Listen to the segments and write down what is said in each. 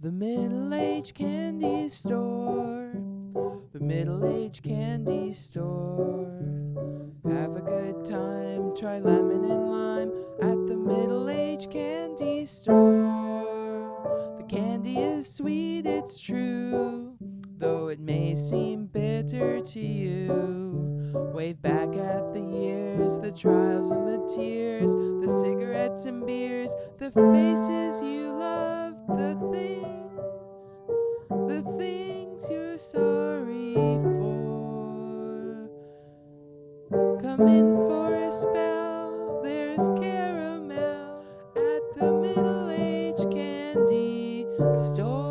The middle-aged candy store. The middle-aged candy store. Have a good time, try lemon and lime at the middle-aged candy store. The candy is sweet, it's true, though it may seem bitter to you. Wave back at the years, the trials and the tears, the cigarettes and beers, the faces you love, the things you're sorry for. Come in for a spell, there's caramel at the middle-aged candy store.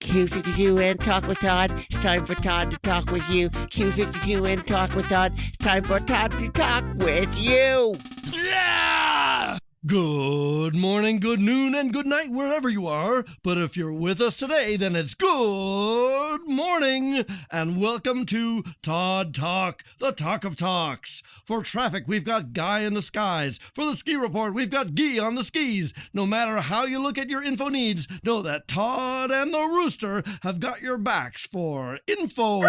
Q52 and Talk with Todd. It's time for Todd to talk with you. Q52 and Talk with Todd. It's time for Todd to talk with you. Yeah! Good morning, good noon, and good night wherever you are. But if you're with us today, then it's good morning. And welcome to Todd Talk, the talk of talks. For traffic, we've got Guy in the skies. For the ski report, we've got Guy on the skis. No matter how you look at your info needs, know that Todd and the Rooster have got your backs for info.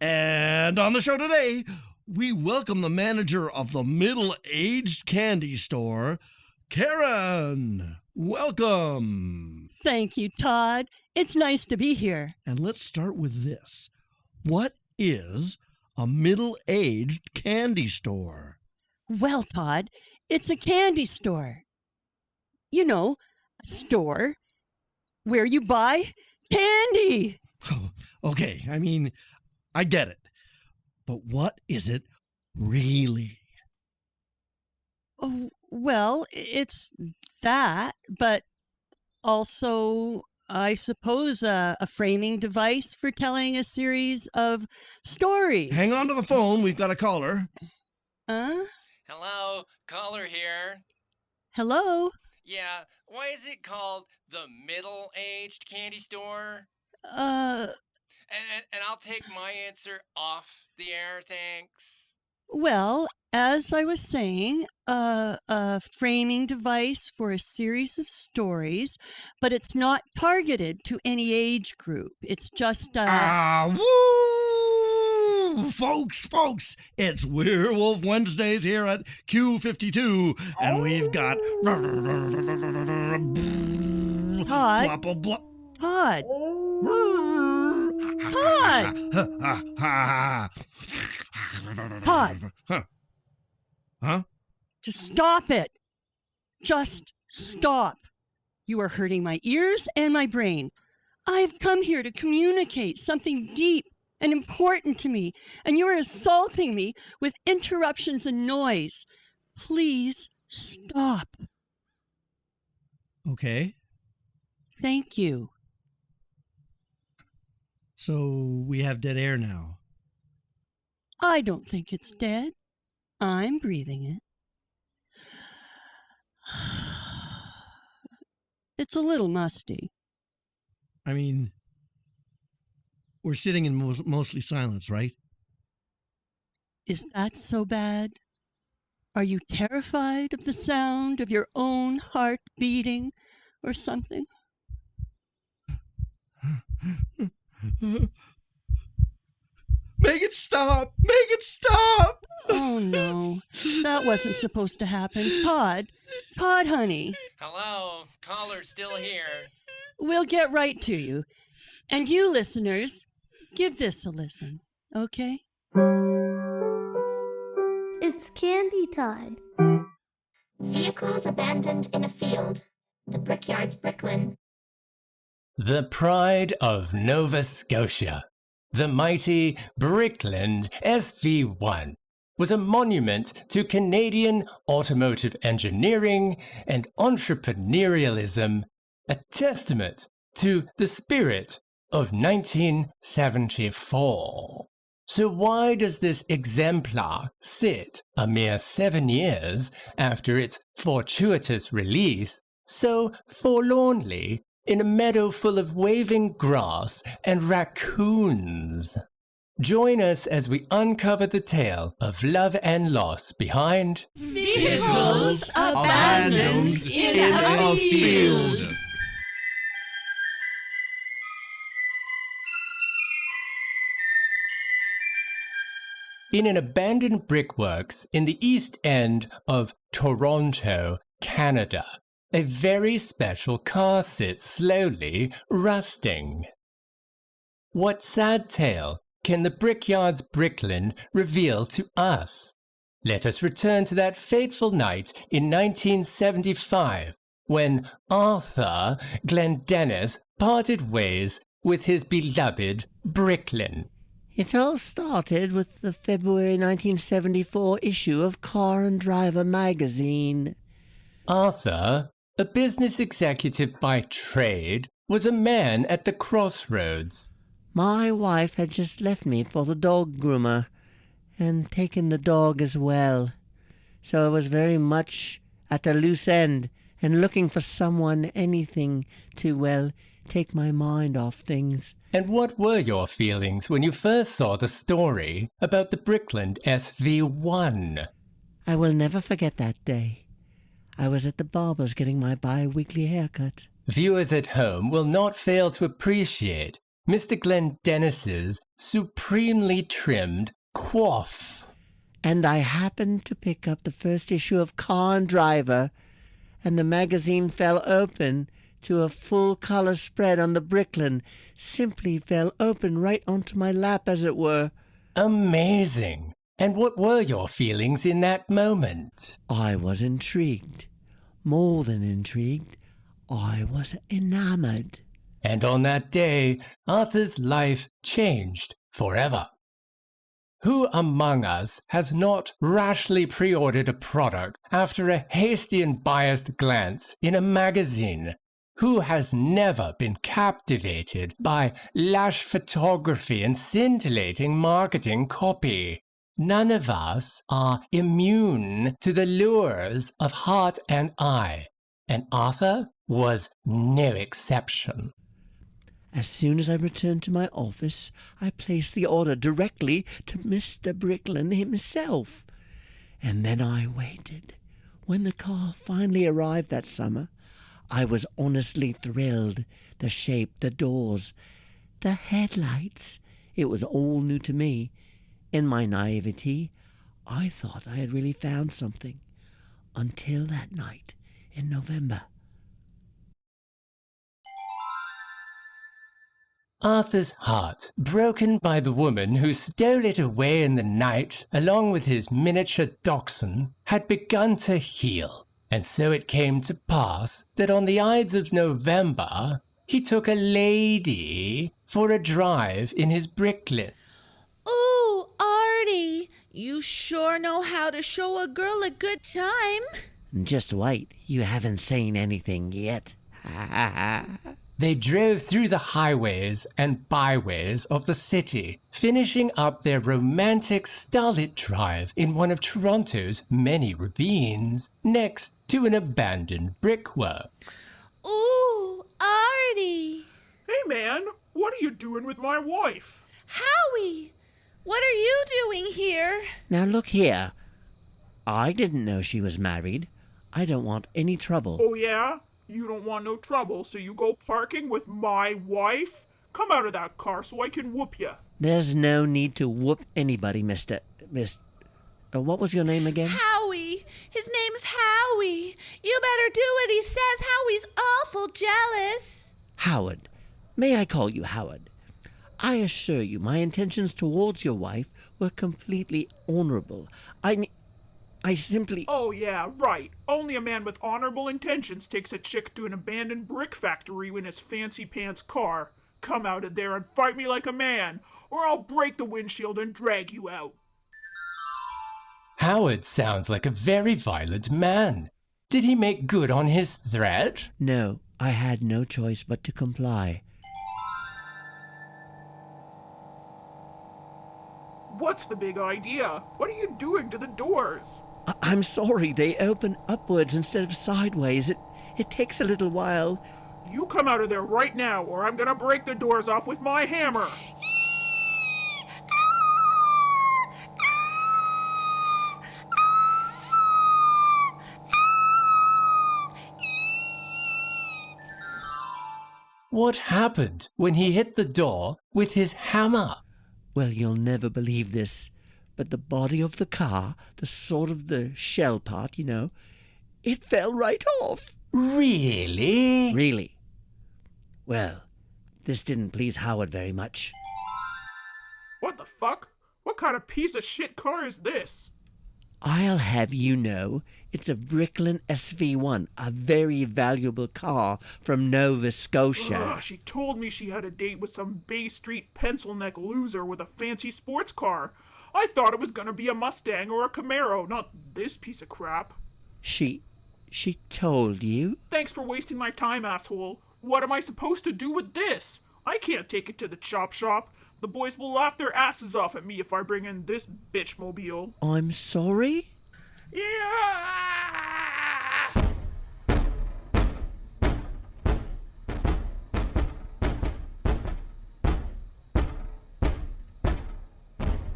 And on the show today, we welcome the manager of the middle-aged candy store, Karen. Welcome. Thank you, Todd. It's nice to be here. And let's start with this. What is a middle-aged candy store? Well, Todd, it's a candy store. You know, a store where you buy candy. Oh, okay, I mean, I get it. But what is it really? Oh, well, it's that, but also, I suppose, a framing device for telling a series of stories. Hang on to the phone. We've got a caller. Hello, caller here. Hello? Yeah, why is it called the middle-aged candy store? And I'll take my answer off the air, thanks. Well, as I was saying, a framing device for a series of stories, but it's not targeted to any age group. It's just Woo! Folks, it's Werewolf Wednesdays here at Q52, and we've got Todd. Blah, blah, blah. Todd. Todd! Todd! Huh? Just stop it. Just stop. You are hurting my ears and my brain. I've come here to communicate something deep and important to me, and you are assaulting me with interruptions and noise. Please stop. Okay. Thank you. So we have dead air now. I don't think it's dead. I'm breathing it. It's a little musty. I mean, we're sitting in mostly silence, right? Is that so bad? Are you terrified of the sound of your own heart beating or something? Make it stop! Make it stop! Oh, no. That wasn't supposed to happen. Todd, honey. Hello, caller still here. We'll get right to you. And you listeners, give this a listen, okay? It's candy time. Vehicles abandoned in a field. The Brickyard's Bricklin. The pride of Nova Scotia, the mighty Bricklin SV-1, was a monument to Canadian automotive engineering and entrepreneurialism, a testament to the spirit of 1974. So why does this exemplar sit, a mere 7 years after its fortuitous release, so forlornly in a meadow full of waving grass and raccoons? Join us as we uncover the tale of love and loss behind Vehicles abandoned in a field. In an abandoned brickworks in the East End of Toronto, Canada, a very special car sits slowly rusting. What sad tale can the Brickyard's Bricklin reveal to us? Let us return to that fateful night in 1975 when Arthur Glendennis parted ways with his beloved Bricklin. It all started with the February 1974 issue of Car and Driver magazine. Arthur, a business executive by trade, was a man at the crossroads. My wife had just left me for the dog groomer, and taken the dog as well. So I was very much at a loose end, and looking for someone, anything, to, well, take my mind off things. And what were your feelings when you first saw the story about the Bricklin SV-1? I will never forget that day. I was at the barber's getting my bi-weekly haircut. Viewers at home will not fail to appreciate Mr. Glendennis's supremely trimmed coif. And I happened to pick up the first issue of Car and Driver, and the magazine fell open to a full-color spread on the Bricklin. Simply fell open right onto my lap, as it were. Amazing. And what were your feelings in that moment? I was intrigued. More than intrigued. I was enamored. And on that day, Arthur's life changed forever. Who among us has not rashly pre-ordered a product after a hasty and biased glance in a magazine? Who has never been captivated by lash photography and scintillating marketing copy? None of us are immune to the lures of heart and eye, and Arthur was no exception. As soon as I returned to my office, I placed the order directly to Mr. Bricklin himself. And then I waited. When the car finally arrived that summer, I was honestly thrilled. The shape, the doors, the headlights. It was all new to me. In my naivety, I thought I had really found something. Until that night in November. Arthur's heart, broken by the woman who stole it away in the night along with his miniature dachshund, had begun to heal. And so it came to pass that on the Ides of November, he took a lady for a drive in his Bricklin. Ooh, Artie, you sure know how to show a girl a good time. Just wait, you haven't seen anything yet. They drove through the highways and byways of the city, finishing up their romantic starlit drive in one of Toronto's many ravines, next to an abandoned brickworks. Ooh, Artie. Hey man, what are you doing with my wife? Howie, what are you doing here? Now look here. I didn't know she was married. I don't want any trouble. Oh yeah? You don't want no trouble, so you go parking with my wife? Come out of that car so I can whoop you. There's no need to whoop anybody, Miss... what was your name again? Howie. His name's Howie. You better do what he says. Howie's awful jealous. Howard. May I call you Howard? I assure you my intentions towards your wife were completely honorable. I simply... Oh yeah, right. Only a man with honorable intentions takes a chick to an abandoned brick factory in his fancy pants car. Come out of there and fight me like a man, or I'll break the windshield and drag you out. Howard sounds like a very violent man. Did he make good on his threat? No, I had no choice but to comply. What's the big idea? What are you doing to the doors? I'm sorry, they open upwards instead of sideways. It takes a little while. You come out of there right now, or I'm gonna break the doors off with my hammer. What happened when he hit the door with his hammer? Well, you'll never believe this, but the body of the car, the shell part, it fell right off. Really? Really. Well, this didn't please Howard very much. What the fuck? What kind of piece of shit car is this? I'll have you know, it's a Bricklin SV-1, a very valuable car from Nova Scotia. Ugh, she told me she had a date with some Bay Street pencil-neck loser with a fancy sports car. I thought it was gonna be a Mustang or a Camaro, not this piece of crap. She told you? Thanks for wasting my time, asshole. What am I supposed to do with this? I can't take it to the chop shop. The boys will laugh their asses off at me if I bring in this bitch mobile. I'm sorry? Yeah!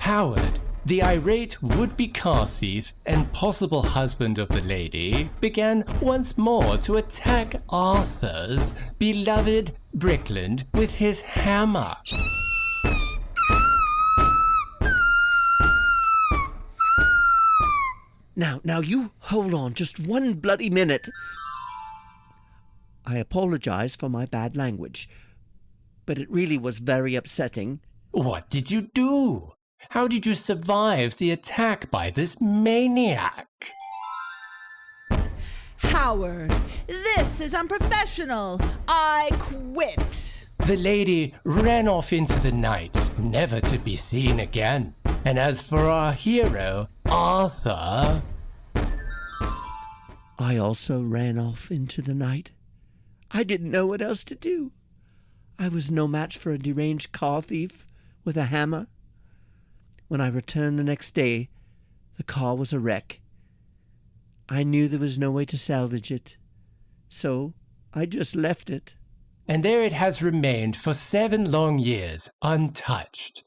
Howard, the irate would-be car thief and possible husband of the lady, began once more to attack Arthur's beloved Bricklin with his hammer. Now you hold on just one bloody minute. I apologize for my bad language, but it really was very upsetting. What did you do? How did you survive the attack by this maniac? Howard, this is unprofessional. I quit. The lady ran off into the night, never to be seen again. And as for our hero, Arthur... I also ran off into the night. I didn't know what else to do. I was no match for a deranged car thief with a hammer. When I returned the next day, the car was a wreck. I knew there was no way to salvage it, so I just left it. And there it has remained for 7 long years, untouched.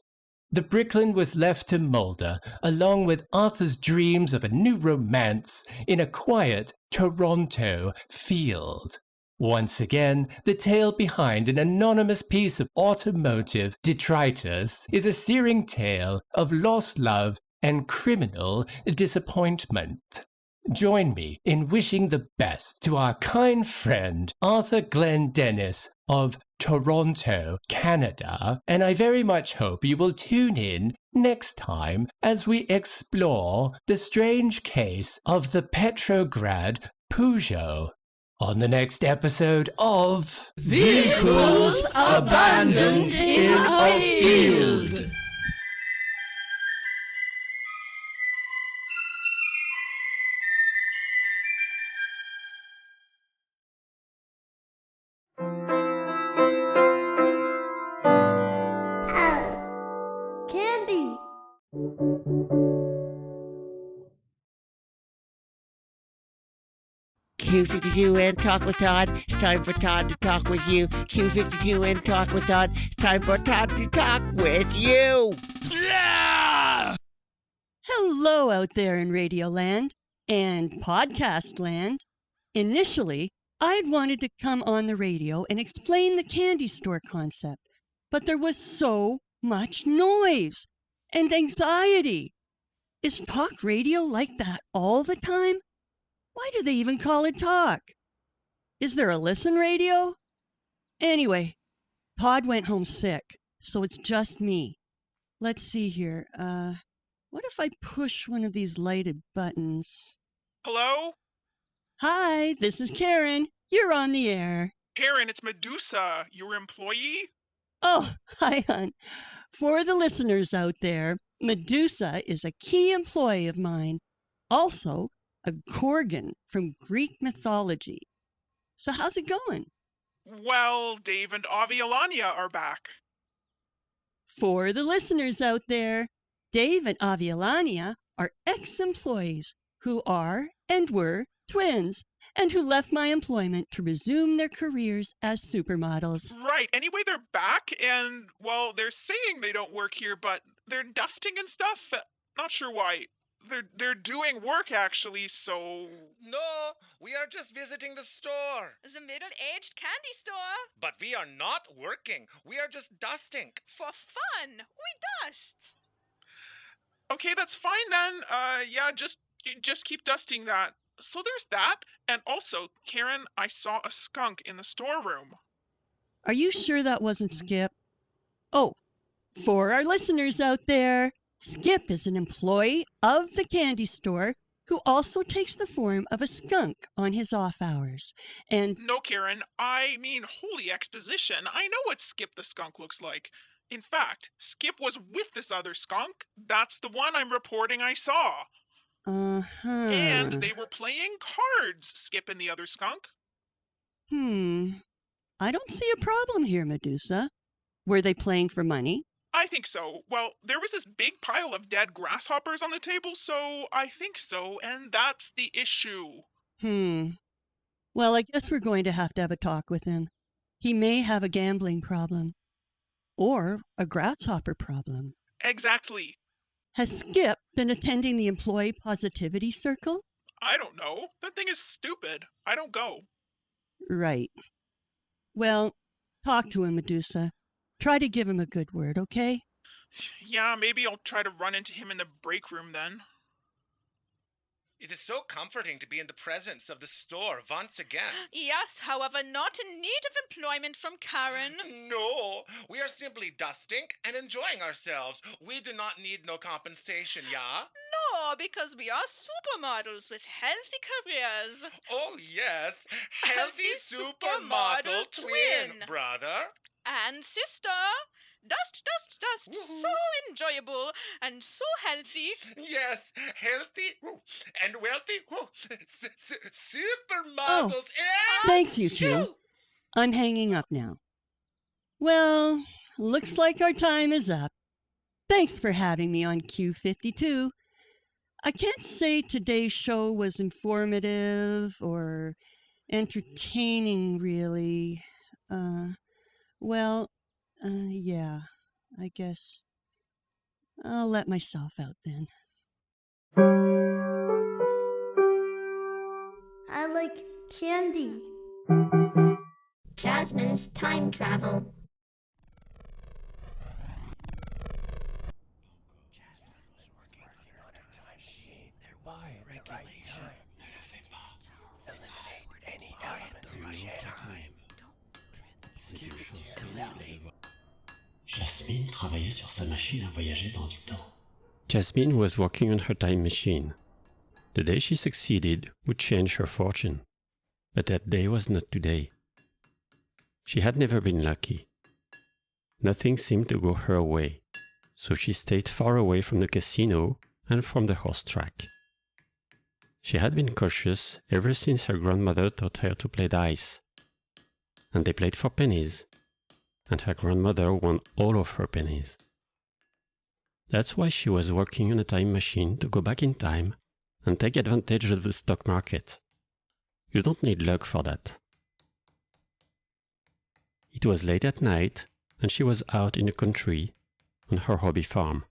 The Bricklin was left to moulder, along with Arthur's dreams of a new romance in a quiet Toronto field. Once again, the tale behind an anonymous piece of automotive detritus is a searing tale of lost love and criminal disappointment. Join me in wishing the best to our kind friend Arthur Glendennis of Toronto, Canada, and I very much hope you will tune in next time as we explore the strange case of the Petrograd Peugeot on the next episode of Vehicles Abandoned in a Field. Candy. Q52 and Talk with Todd. It's time for Todd to talk with you. Q52 and Talk with Todd. It's time for Todd to talk with you. Yeah! Hello out there in Radio Land and Podcast Land. Initially, I'd wanted to come on the radio and explain the candy store concept, but there was so much noise and anxiety. Is talk radio like that all the time? Why do they even call it talk? Is there a listen radio? Anyway, Todd went home sick, so it's just me. Let's see here. What if I push one of these lighted buttons? Hello? Hi, this is Karen. You're on the air. Karen, it's Medusa, your employee? Oh, hi, hon. For the listeners out there, Medusa is a key employee of mine. Also, a Gorgon from Greek mythology. So how's it going? Well, Dave and Avialannia are back. For the listeners out there, Dave and Avialannia are ex-employees who are and were twins and who left my employment to resume their careers as supermodels. Right. Anyway, they're back, and, well, they're saying they don't work here, but they're dusting and stuff. Not sure why. They're doing work, actually, so... No, we are just visiting the store. The middle-aged candy store. But we are not working. We are just dusting. For fun. We dust. Okay, that's fine then. Yeah, just keep dusting that. So there's that, and also, Karen, I saw a skunk in the storeroom. Are you sure that wasn't Skip? Oh, for our listeners out there, Skip is an employee of the candy store who also takes the form of a skunk on his off hours. And no, Karen, I mean holy exposition. I know what Skip the skunk looks like. In fact, Skip was with this other skunk. That's the one I'm reporting I saw. And they were playing cards, Skip and the other skunk. I don't see a problem here, Medusa. Were they playing for money? I think so. Well, there was this big pile of dead grasshoppers on the table, so I think so, and that's the issue. Well, I guess we're going to have a talk with him. He may have a gambling problem. Or a grasshopper problem. Exactly. Has Skip been attending the employee positivity circle? I don't know. That thing is stupid. I don't go. Right. Well, talk to him, Medusa. Try to give him a good word, okay? Yeah, maybe I'll try to run into him in the break room then. It is so comforting to be in the presence of the store once again. Yes, however, not in need of employment from Karen. No, we are simply dusting and enjoying ourselves. We do not need no compensation, yeah? No, because we are supermodels with healthy careers. Oh, yes. Healthy supermodel twin, brother. And sister. Dust, dust, dust. So enjoyable and so healthy. Yes, healthy and wealthy. Supermodels. Thanks, you two. I'm hanging up now. Well, looks like our time is up. Thanks for having me on Q52. I can't say today's show was informative or entertaining, really. Yeah, I guess I'll let myself out then. I like candy. Jasmine's time travel. Jasmine was working on her time machine. Thereby regulation. Eliminate any element at the right time. Jasmine travaillait sur sa machine à voyager dans le temps. Jasmine was working on her time machine. The day she succeeded would change her fortune. But that day was not today. She had never been lucky. Nothing seemed to go her way, so she stayed far away from the casino and from the horse track. She had been cautious ever since her grandmother taught her to play dice. And they played for pennies, and her grandmother won all of her pennies. That's why she was working on a time machine to go back in time and take advantage of the stock market. You don't need luck for that. It was late at night, and she was out in the country on her hobby farm.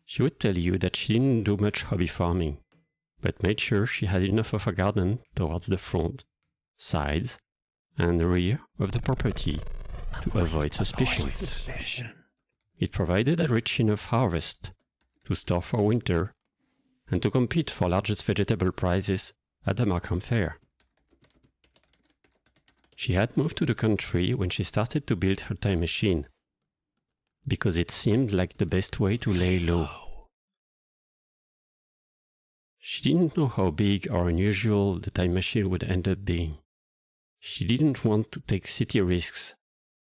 She would tell you that she didn't do much hobby farming, but made sure she had enough of a garden towards the front, sides, and rear of the property to avoid suspicion. It provided a rich enough harvest to store for winter and to compete for largest vegetable prizes at the Markham Fair. She had moved to the country when she started to build her time machine, because it seemed like the best way to lay low. She didn't know how big or unusual the time machine would end up being. She didn't want to take city risks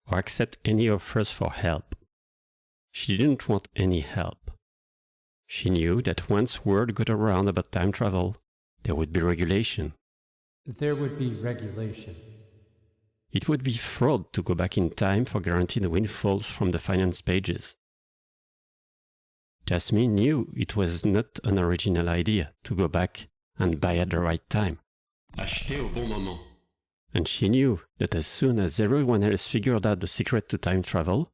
or accept any offers for help. She didn't want any help. She knew that once word got around about time travel, there would be regulation. There would be regulation. It would be fraud to go back in time for guaranteed windfalls from the finance pages. Jasmine knew it was not an original idea to go back and buy at the right time. Acheter au bon moment. And she knew that as soon as everyone else figured out the secret to time travel,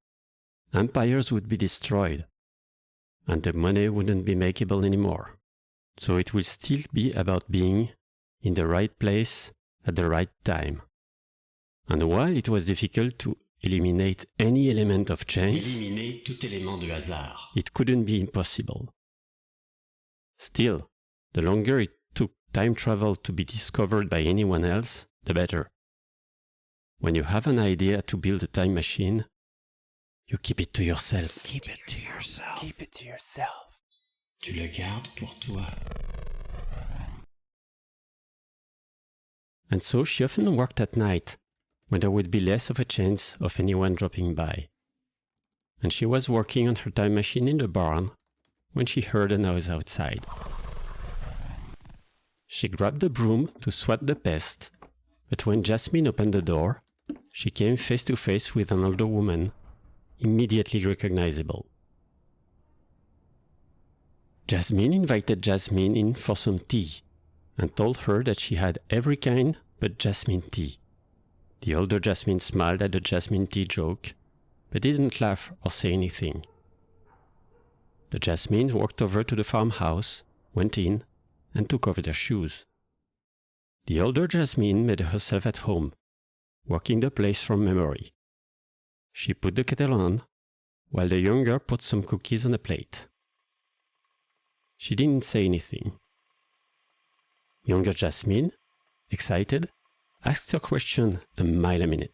empires would be destroyed, and the money wouldn't be makeable anymore. So it will still be about being in the right place at the right time. And while it was difficult to eliminate any element of chance, Éliminer tout élément de hasard. it couldn't be impossible. Still, the longer it took time travel to be discovered by anyone else, the better. When you have an idea to build a time machine, you keep it to yourself. Keep it to yourself. Keep it to yourself. Tu le gardes pour toi. And so she often worked at night, when there would be less of a chance of anyone dropping by. And she was working on her time machine in the barn when she heard a noise outside. She grabbed the broom to swat the pest, but when Jasmine opened the door, she came face to face with an older woman, immediately recognizable. Jasmine invited Jasmine in for some tea and told her that she had every kind but jasmine tea. The older Jasmine smiled at the jasmine tea joke, but didn't laugh or say anything. The Jasmines walked over to the farmhouse, went in, and took off their shoes. The older Jasmine made herself at home, working the place from memory. She put the kettle on, while the younger put some cookies on a plate. She didn't say anything. Younger Jasmine, excited, asked her question a mile a minute.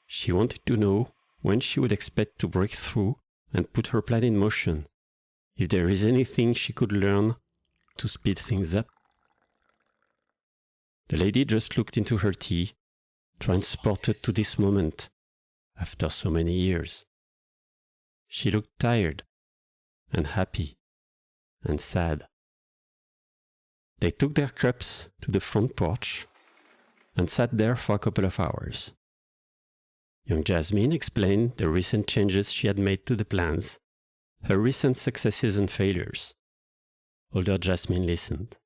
She wanted to know when she would expect to break through and put her plan in motion, if there is anything she could learn to speed things up. The lady just looked into her tea, transported to this moment after so many years. She looked tired and happy and sad. They took their cups to the front porch and sat there for a couple of hours. Young Jasmine explained the recent changes she had made to the plans, her recent successes and failures. Older Jasmine listened.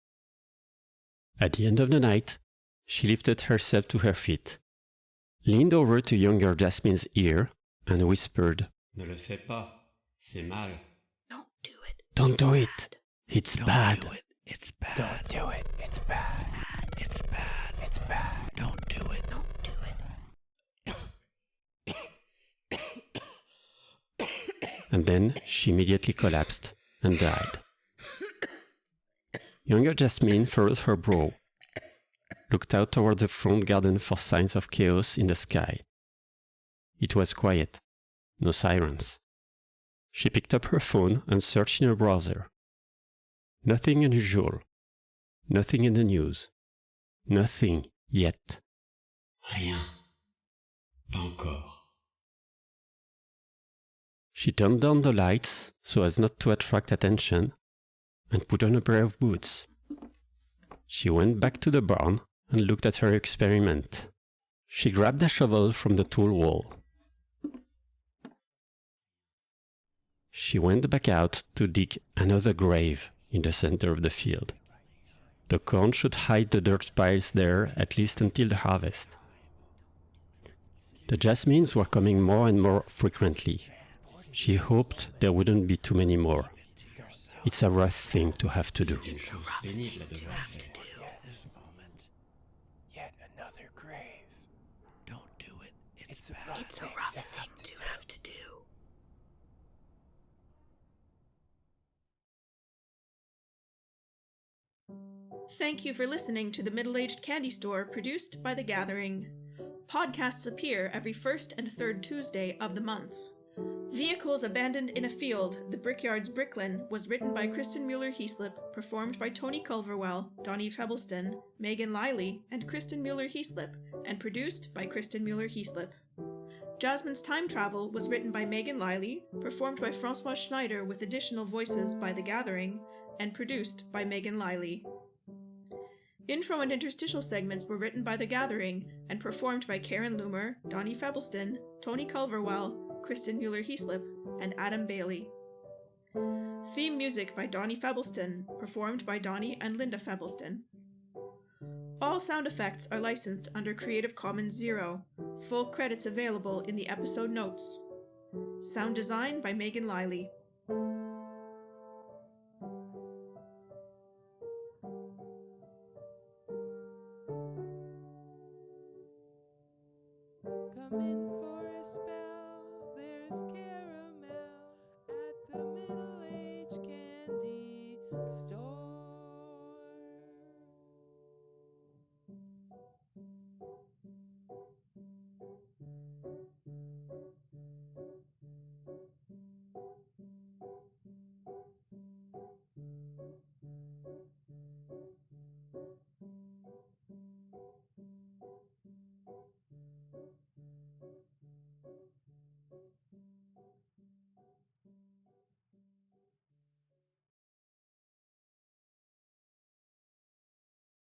At the end of the night, she lifted herself to her feet, leaned over to younger Jasmine's ear, and whispered, Ne le fais pas. C'est mal. Don't do it. "Don't do it. It's bad. Do it. It's bad. Don't do it. It's bad. It's bad. It's bad. Don't do it. Don't do it. And then she immediately collapsed and died. Younger Jasmine furrowed her brow, looked out toward the front garden for signs of chaos in the sky. It was quiet, no sirens. She picked up her phone and searched in her browser. Nothing unusual, nothing in the news, nothing yet. Rien. Pas encore. She turned down the lights so as not to attract attention and put on a pair of boots. She went back to the barn and looked at her experiment. She grabbed a shovel from the tool wall. She went back out to dig another grave in the center of the field. The corn should hide the dirt piles there at least until the harvest. The Jasmines were coming more and more frequently. She hoped there wouldn't be too many more. It's a rough thing to have to do. It's a rough thing to have to do. This moment. Yet another grave. Don't do it. It's a rough It's a rough thing to have to do. Thank you for listening to the Middle-Aged Candy Store produced by The Gathering. Podcasts appear every first and third Tuesday of the month. Vehicles Abandoned in a Field, The Brickyard's Bricklin was written by Kristin Mueller-Heaslip, performed by Tony Culverwell, Donnie Febbleston, Megan Liley, and Kristin Mueller-Heaslip, and produced by Kristin Mueller-Heaslip. Jasmine's Time Travel was written by Megan Liley, performed by Francois Schneider with additional voices by The Gathering, and produced by Megan Liley. Intro and interstitial segments were written by The Gathering and performed by Karen Loomer, Donnie Febbleston, Tony Culverwell, Kristin Mueller-Heaslip, and Adam Bailey. Theme music by Donnie Febbleston, performed by Donnie and Linda Febbleston. All sound effects are licensed under Creative Commons 0. Full credits available in the episode notes. Sound design by Megan Liley. Come in